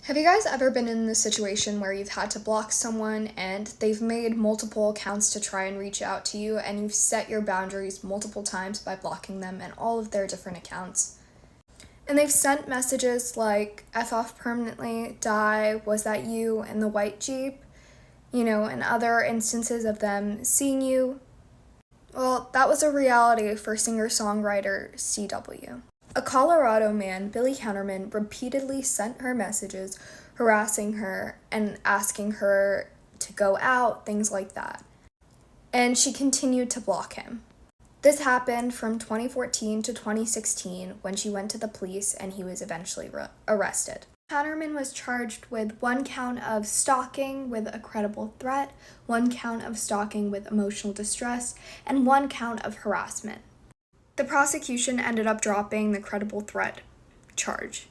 Have you guys ever been in the situation where you've had to block someone and they've made multiple accounts to try and reach out to you, and you've set your boundaries multiple times by blocking them and all of their different accounts? And they've sent messages like F off permanently, die, was that you in the white Jeep, and other instances of them seeing you. Well, that was a reality for singer-songwriter CW. A Colorado man, Billy Counterman, repeatedly sent her messages harassing her and asking her to go out, things like that. And she continued to block him. This happened from 2014 to 2016 when she went to the police and he was eventually arrested. Counterman was charged with 1 count of stalking with a credible threat, 1 count of stalking with emotional distress, and 1 count of harassment. The prosecution ended up dropping the credible threat charge.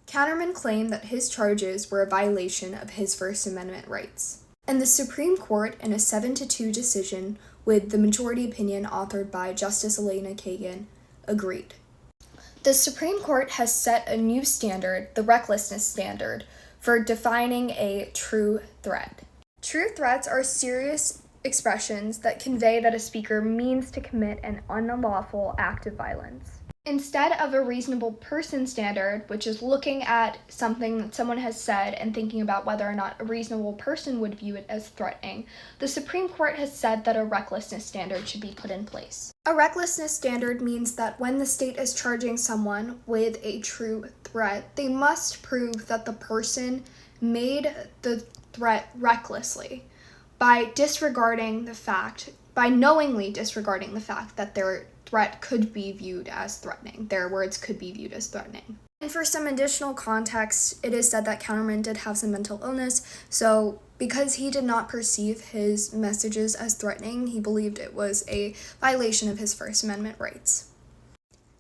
Counterman claimed that his charges were a violation of his First Amendment rights. And the Supreme Court, in a 7-2 decision with the majority opinion authored by Justice Elena Kagan, agreed. The Supreme Court has set a new standard, the recklessness standard, for defining a true threat. True threats are serious expressions that convey that a speaker means to commit an unlawful act of violence. Instead of a reasonable person standard, which is looking at something that someone has said and thinking about whether or not a reasonable person would view it as threatening, the Supreme Court has said that a recklessness standard should be put in place. A recklessness standard means that when the state is charging someone with a true threat, they must prove that the person made the threat recklessly by knowingly disregarding the fact that their threat could be viewed as threatening. Their words could be viewed as threatening. And for some additional context, it is said that Counterman did have some mental illness, so because he did not perceive his messages as threatening, he believed it was a violation of his First Amendment rights.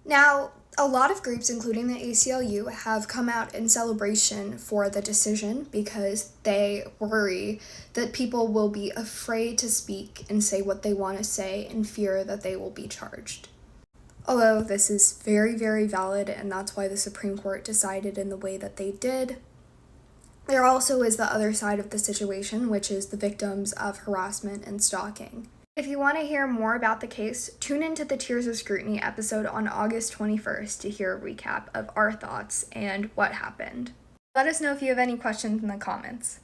Now, a lot of groups, including the ACLU, have come out in celebration for the decision because they worry that people will be afraid to speak and say what they want to say in fear that they will be charged. Although this is very, very valid, and that's why the Supreme Court decided in the way that they did, there also is the other side of the situation, which is the victims of harassment and stalking. If you want to hear more about the case, tune into the Tears of Scrutiny episode on August 21st to hear a recap of our thoughts and what happened. Let us know if you have any questions in the comments.